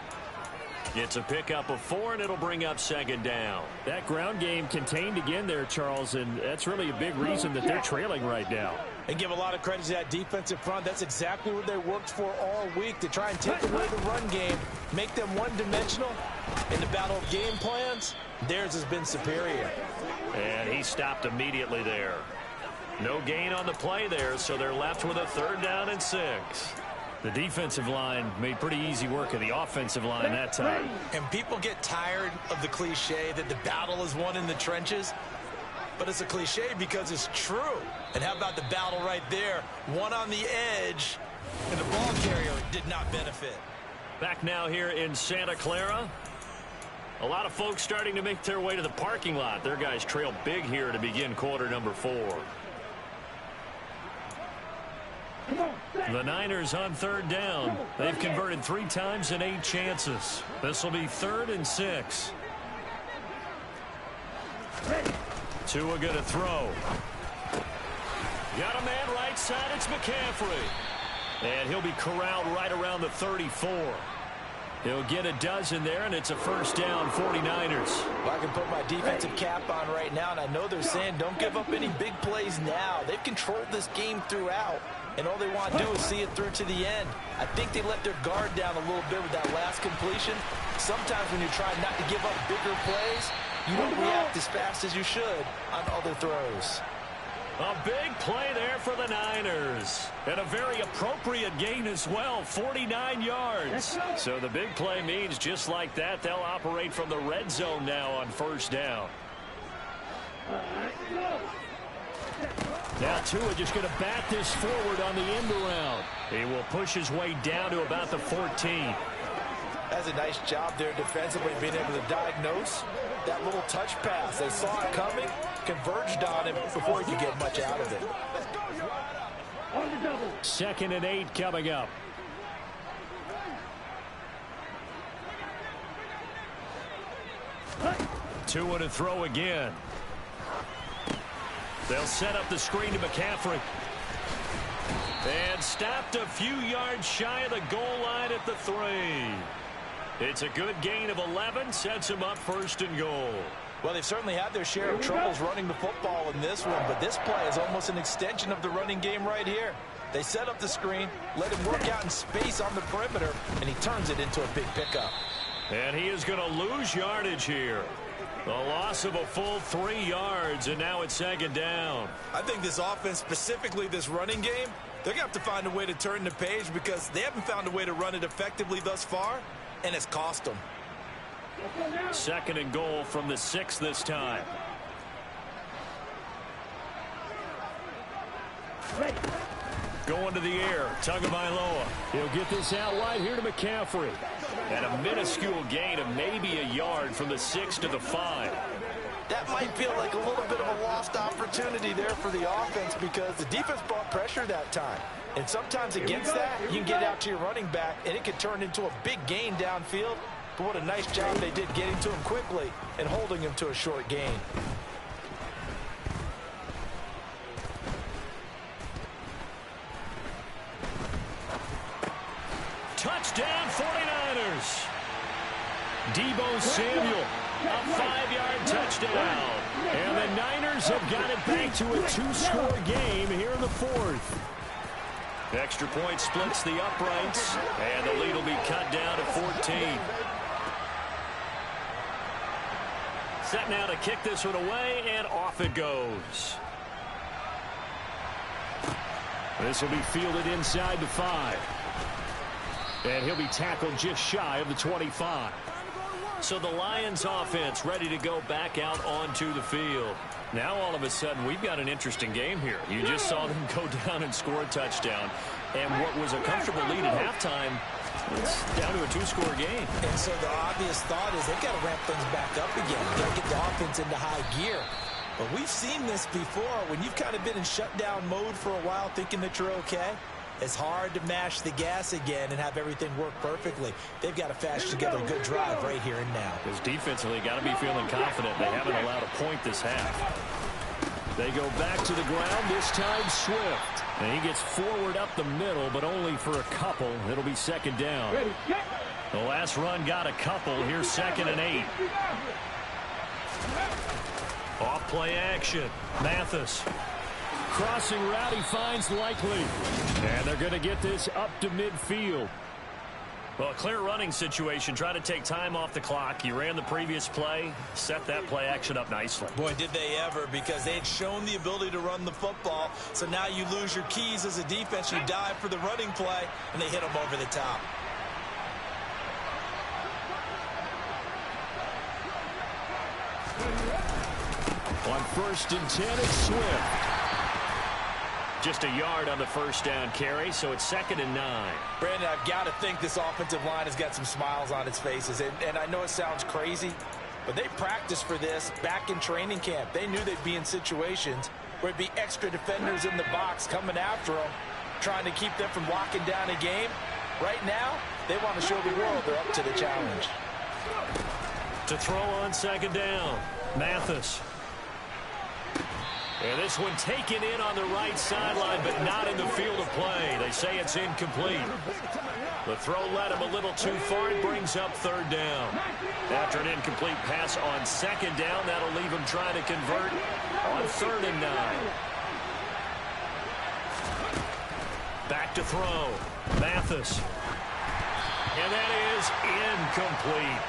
B: It's a pickup of 4, and it'll bring up 2nd down.
E: That ground game contained again there, Charles, and that's really a big reason that they're trailing right now.
C: And give a lot of credit to that defensive front. That's exactly what they worked for all week, to try and take away the run game, make them one-dimensional. In the battle of game plans, theirs has been superior.
B: And he stopped immediately there. No gain on the play there, so they're left with a 3rd down and 6.
E: The defensive line made pretty easy work of the offensive line that time.
C: And people get tired of the cliche that the battle is won in the trenches. But it's a cliche because it's true. And how about the battle right there? One on the edge, and the ball carrier did not benefit.
B: Back now here in Santa Clara. A lot of folks starting to make their way to the parking lot. Their guys trail big here to begin quarter number 4.
E: The Niners on 3rd down. They've converted 3 times in 8 chances. This will be 3rd and 6. Tua going to throw.
B: Got a man right side. It's McCaffrey.
E: And he'll be corralled right around the 34. He'll get a dozen there, and it's a 1st down, 49ers.
C: Well, I can put my defensive cap on right now, and I know they're saying don't give up any big plays now. They've controlled this game throughout, and all they want to do is see it through to the end. I think they let their guard down a little bit with that last completion. Sometimes when you try not to give up bigger plays, you don't react as fast as you should on other throws.
B: A big play there for the Niners.
E: And a very appropriate gain as well, 49 yards.
B: So the big play means just like that, they'll operate from the red zone now on 1st down.
E: Now Tua just going to bat this forward on the end around. He will push his way down to about the 14.
C: That's a nice job there defensively, being able to diagnose that little touch pass. They saw it coming, converged on him before he could get much out of it.
E: 2nd and 8 coming up. Tua to throw again. They'll set up the screen to McCaffrey. And stopped a few yards shy of the goal line at the 3. It's a good gain of 11, sets him up 1st and goal.
C: Well, they've certainly had their share of troubles running the football in this one, but this play is almost an extension of the running game right here. They set up the screen, let him work out in space on the perimeter, and he turns it into a big pickup.
B: And he is going to lose yardage here. The loss of a full 3 yards, and now it's 2nd down.
C: I think this offense, specifically this running game, they're going to have to find a way to turn the page because they haven't found a way to run it effectively thus far, and it's cost them.
E: 2nd and goal from the 6 this time. Going to the air, Tagovailoa. He'll get this out wide here to McCaffrey.
B: And a minuscule gain of maybe a yard from the 6 to the 5.
C: That might feel like a little bit of a lost opportunity there for the offense because the defense brought pressure that time. And sometimes against that, you can get out to your running back, and it could turn into a big gain downfield. But what a nice job they did getting to him quickly and holding him to a short gain.
E: Touchdown 49ers. Deebo Samuel, a 5-yard touchdown. And the Niners have got it back to a 2-score game here in the 4th.
B: Extra point splits the uprights, and the lead will be cut down to 14. Set now to kick this one away, and off it goes.
E: This will be fielded inside the 5. And he'll be tackled just shy of the 25.
B: So the Lions offense ready to go back out onto the field.
E: Now all of a sudden we've got an interesting game here. You just saw them go down and score a touchdown. And what was a comfortable lead at halftime
B: It's down to a two-score game.
C: And so the obvious thought is they've got to ramp things back up again. Got to get the offense into high gear. But we've seen this before. When you've kind of been in shutdown mode for a while thinking that you're okay, it's hard to mash the gas again and have everything work perfectly. They've got to fashion together a good drive right here and now.
B: Because defensively, got to be feeling confident. They haven't allowed a point this half. They go back to the ground, this time Swift. And he gets forward up the middle, but only for a couple. It'll be second down. The last run got a couple. Here's 2nd and 8. Off play action. Mathis. Crossing route, he finds Likely. And they're going to get this up to midfield. Well, a clear running situation. Try to take time off the clock. You ran the previous play. Set that play action up nicely.
C: Boy, did they ever, because they had shown the ability to run the football. So now you lose your keys as a defense. You dive for the running play, and they hit them over the top.
B: On 1st and 10, it's Swift. Just a yard on the first down carry, so it's 2nd and 9.
C: Brandon, I've got to think this offensive line has got some smiles on its faces. And I know it sounds crazy, but they practiced for this back in training camp. They knew they'd be in situations where it'd be extra defenders in the box coming after them, trying to keep them from locking down a game. Right now, they want to show the world they're up to the challenge.
B: To throw on 2nd down, Mathis. And this one taken in on the right sideline, but not in the field of play. They say it's incomplete. The throw led him a little too far. It brings up 3rd down. After an incomplete pass on 2nd down, that'll leave him trying to convert on 3rd and 9. Back to throw. Mathis. And that is incomplete.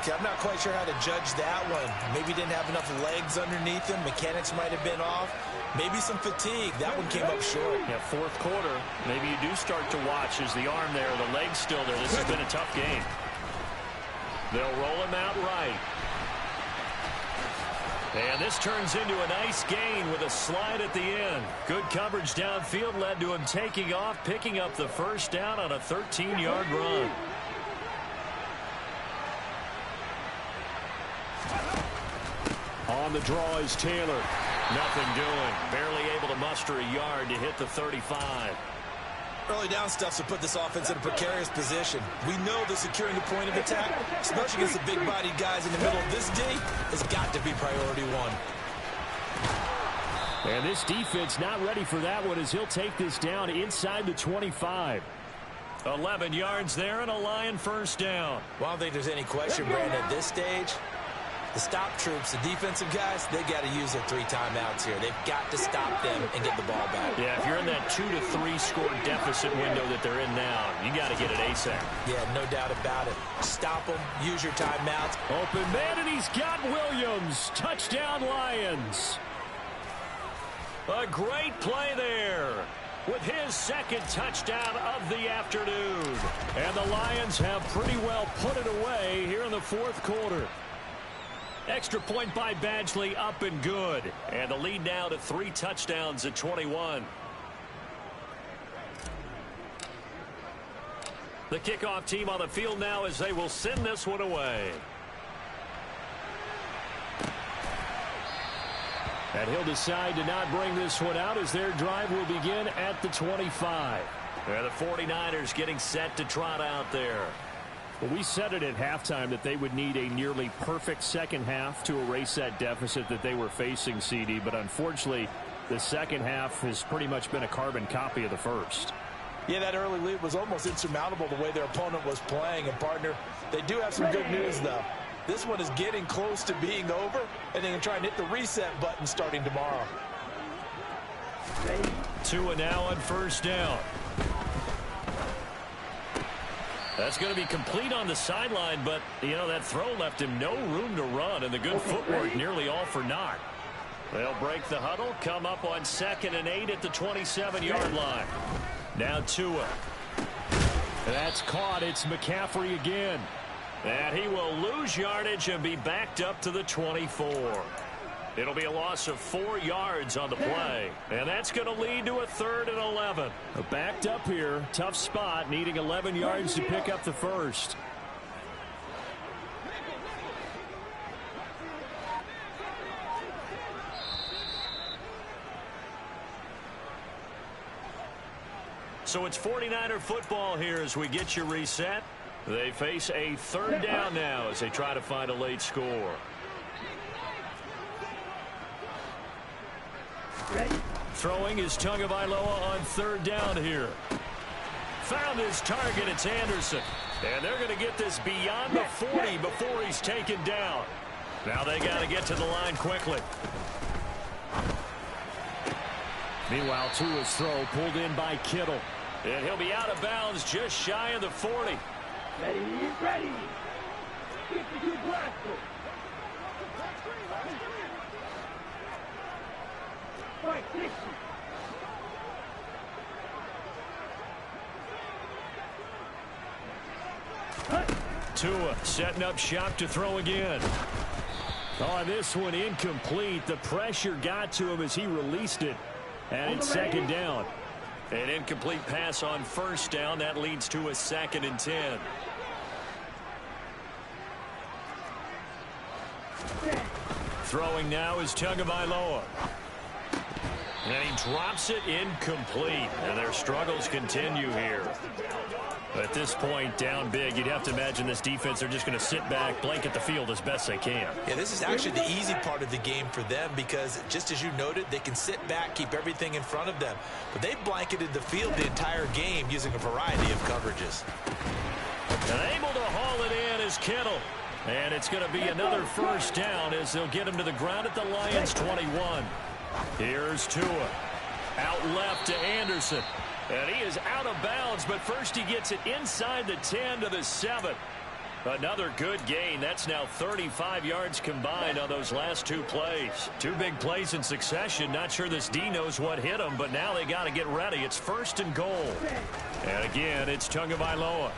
C: I'm not quite sure how to judge that one. Maybe didn't have enough legs underneath him. Mechanics might have been off. Maybe some fatigue. That one came up short.
B: Yeah, 4th quarter. Maybe you do start to watch. Is the arm there, the leg's still there. This has been a tough game. They'll roll him out right. And this turns into a nice gain with a slide at the end. Good coverage downfield led to him taking off, picking up the first down on a 13-yard run. On the draw is Taylor. Nothing doing. Barely able to muster a yard to hit the 35.
C: Early down stuff to put this offense in a precarious position. We know that securing the point of attack, especially against the big-bodied guys in the middle of this D, has got to be priority one.
B: And this defense not ready for that one as he'll take this down inside the 25. 11 yards there and a Lion first down.
C: Well, I don't think there's any question, Brandon, at this stage. The stop troops, the defensive guys, they got to use their 3 timeouts here. They've got to stop them and get the ball back.
B: Yeah, if you're in that 2 to 3 score deficit window that they're in now, you got to get it ASAP.
C: Yeah, no doubt about it. Stop them, use your timeouts.
B: Open man, and he's got Williams. Touchdown, Lions. A great play there with his 2nd touchdown of the afternoon. And the Lions have pretty well put it away here in the 4th quarter. Extra point by Badgley, up and good. And the lead now to 3 touchdowns at 21. The kickoff team on the field now as they will send this one away. And he'll decide to not bring this one out as their drive will begin at the 25. And the 49ers getting set to trot out there. Well, we said it at halftime that they would need a nearly perfect second half to erase that deficit that they were facing, CD. But unfortunately, the second half has pretty much been a carbon copy of the first.
C: Yeah, that early lead was almost insurmountable the way their opponent was playing. And, partner, they do have some good news, though. This one is getting close to being over, and they can try and hit the reset button starting tomorrow.
B: Tua now on first down. That's going to be complete on the sideline, but, you know, that throw left him no room to run, and the good footwork nearly all for naught. They'll break the huddle, come up on 2nd and 8 at the 27-yard line. Now Tua. That's caught. It's McCaffrey again. And he will lose yardage and be backed up to the 24.
E: It'll be a loss of 4 yards on the play. And that's going to lead to a 3rd and 11.
B: Backed up here. Tough spot. Needing 11 yards to pick up the first.
E: So it's 49er football here as we get you reset. They face a 3rd down now as they try to find a late score.
B: Throwing is Tagovailoa on 3rd down here.
E: Found his target. It's Anderson. And they're going to get this beyond the 40 before he's taken down. Now they got to get to the line quickly.
B: Meanwhile, Tua's throw pulled in by Kittle.
E: And he'll be out of bounds just shy of the 40.
D: Ready, ready. 52 Blanco. Fight 60.
B: Tua setting up shop to throw again. Oh, this one incomplete. The pressure got to him as he released it. And it's 2nd down.
E: An incomplete pass on 1st down. That leads to a 2nd and 10.
B: Throwing now is Tagovailoa.
E: And he drops it incomplete. And their struggles continue here.
B: At this point, down big, you'd have to imagine this defense are just going to sit back, blanket the field as best they can.
C: Yeah, this is actually the easy part of the game for them because, just as you noted, they can sit back, keep everything in front of them. But they've blanketed the field the entire game using a variety of coverages.
E: And able to haul it in is Kittle. And it's going to be another 1st down as they'll get him to the ground at the Lions' 21. Here's Tua. Out left to Anderson. And he is out of bounds, but first he gets it inside the 10 to the 7. Another good gain. That's now 35 yards combined on those last 2 plays. 2 big plays in succession. Not sure this D knows what hit him, but now they got to get ready. It's 1st and goal. And again, it's Tagovailoa.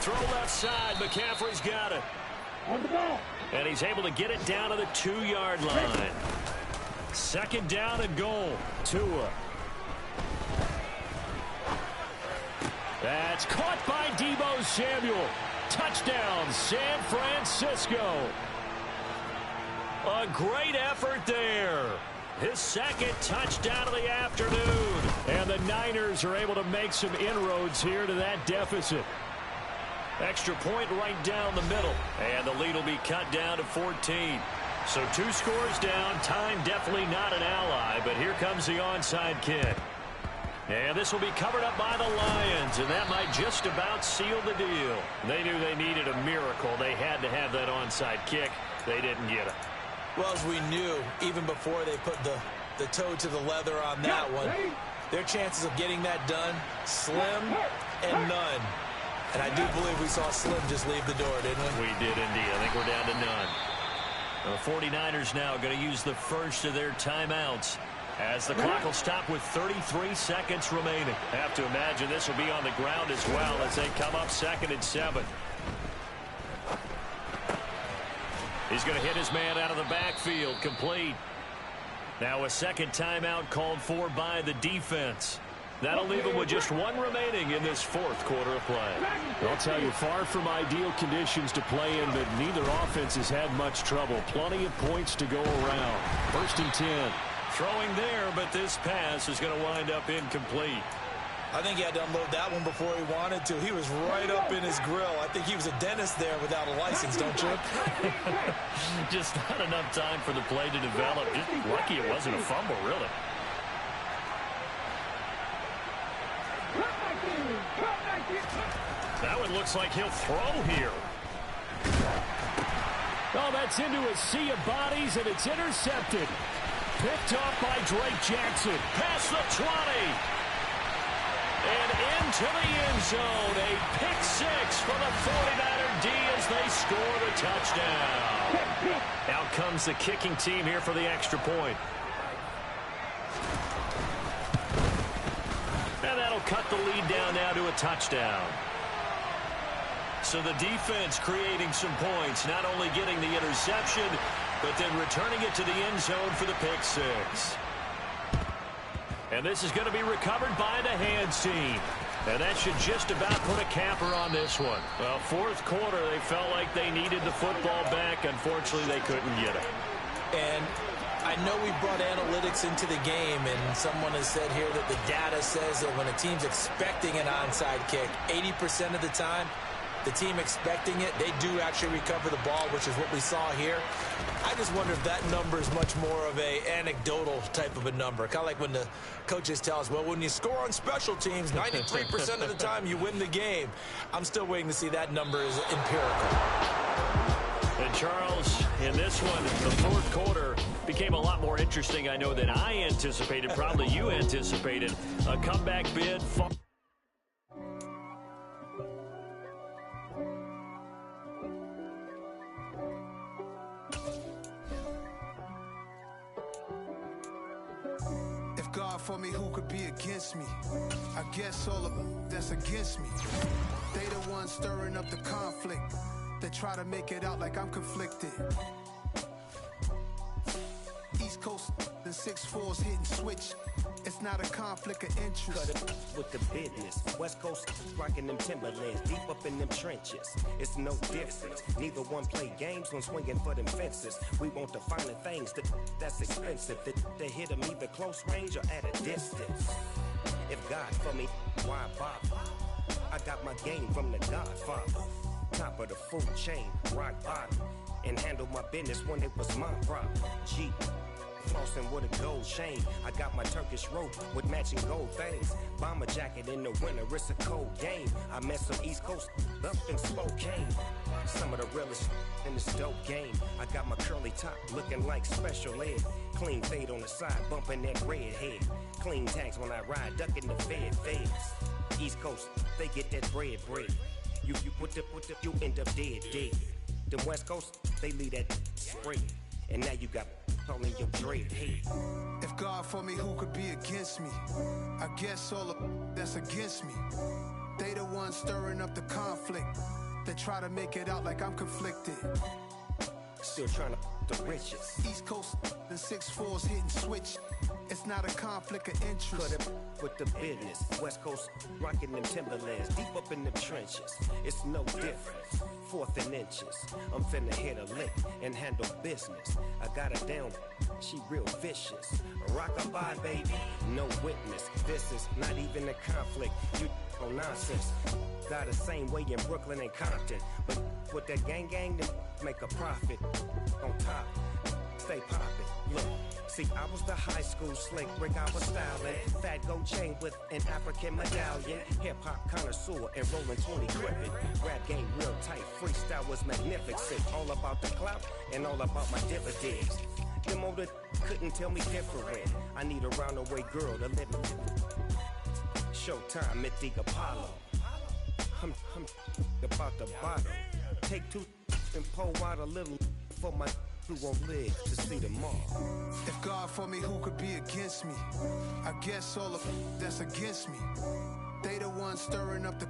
E: Throw left side. McCaffrey's got it.
D: On the ball.
E: And he's able to get it down to the 2-yard line. 2nd down and goal. Tua. That's caught by Deebo Samuel. Touchdown, San Francisco. A great effort there. His 2nd touchdown of the afternoon.
B: And the Niners are able to make some inroads here to that deficit.
E: Extra point right down the middle. And the lead will be cut down to 14. So 2 scores down. Time definitely not an ally. But here comes the onside kick. And this will be covered up by the Lions, and that might just about seal the deal. They knew they needed a miracle. They had to have that onside kick. They didn't get it.
C: Well, as we knew, even before they put the toe to the leather on that one, their chances of getting that done, slim and none. And I do believe we saw Slim just leave the door, didn't we?
E: We did indeed. I think we're down to none. The 49ers now going to use the first of their timeouts, as the clock will stop with 33 seconds remaining. Have to imagine this will be on the ground as well as they come up 2nd and 7. He's going to hit his man out of the backfield. Complete. Now a 2nd timeout called for by the defense. That'll leave him with just 1 remaining in this 4th quarter of play.
B: I'll tell you, far from ideal conditions to play in, but neither offense has had much trouble. Plenty of points to go around. 1st and 10.
E: Throwing there, but this pass is going to wind up incomplete.
C: I think he had to unload that one before he wanted to. He was right up in his grill. I think he was a dentist there without a license, don't you?
E: Just not enough time for the play to develop. Just lucky it wasn't a fumble, really. That one looks like he'll throw here.
B: Oh, that's into a sea of bodies, and it's intercepted. Picked off by Drake Jackson.
E: Past the 20. And into the end zone. A pick 6 for the 49er D as they score the touchdown. Out comes the kicking team here for the extra point. And that'll cut the lead down now to a touchdown. So the defense creating some points, not only getting the interception,
B: but then returning it to the end zone for the pick six. And this is going to be recovered by the hands team. And that should just about put a capper on this one. Well, fourth quarter, they felt like they needed the football back. Unfortunately, they couldn't get it.
C: And I know we brought analytics into the game, and someone has said here that the data says that when a team's expecting an onside kick, 80% of the time, the team expecting it, they do actually recover the ball, which is what we saw here. I just wonder if that number is much more of a anecdotal type of a number. Kind of like when the coaches tell us, well, when you score on special teams, 93% of the time you win the game. I'm still waiting to see that number is empirical.
B: And Charles, in this one, the fourth quarter became a lot more interesting, I know, than I anticipated. Probably you anticipated. A comeback bid.
F: God for me, who could be against me? I guess all of them that's against me. They the ones stirring up the conflict. They try to make it out like I'm conflicted. East Coast and 6'4s hitting switch. It's not a conflict of interest.
G: Cut it with the business. West Coast rocking them Timberlands, deep up in them trenches. It's no difference. Neither one play games when swinging for them fences. We want the finer things that's expensive. They hit them either close range or at a distance. If God for me, why bother? I got my game from the Godfather. Top of the food chain, rock bottom. And handle my business when it was my problem. G. Flossing with a gold chain. I got my Turkish rope with matching gold things. Bomber jacket in the winter, it's a cold game. I met some East Coast up in Spokane. Some of the realest in this dope game. I got my curly top looking like special ed. Clean fade on the side, bumping that red head. Clean tags when I ride, ducking the feds. East Coast, they get that bread. You put the, you end up dead. Them West Coast, they leave that spread. And now you got all in your dread head.
F: If God for me, who could be against me? I guess all of that's against me. They the ones stirring up the conflict. They try to make it out like I'm conflicted.
G: Still trying to the riches.
F: East Coast and 6'4s hitting switch. It's not a conflict of interest.
G: Cut it with the business. West Coast rocking them Timberlands, deep up in them trenches. It's no difference. Fourth and inches. I'm finna hit a lick and handle business. I got her down, she real vicious. Rock-a-bye, baby, no witness. This is not even a conflict. You on nonsense. Got the same way in Brooklyn and Compton. But with that gang, then make a profit. On top, stay poppin'. Look. See, I was the high school slick Rick, I was styling. Fat gold chain with an African medallion. Hip-hop connoisseur and rolling 20 gripping. Rap game real tight, freestyle was magnificent. All about the clout and all about my dividends. Them older couldn't tell me different. I need a roundaway girl to live in. Showtime at the Apollo. I'm about the bottom. Take two and pour out a little for my who won't live to see tomorrow.
F: If God for me, who could be against me? I guess all of that's against me. They the ones stirring up the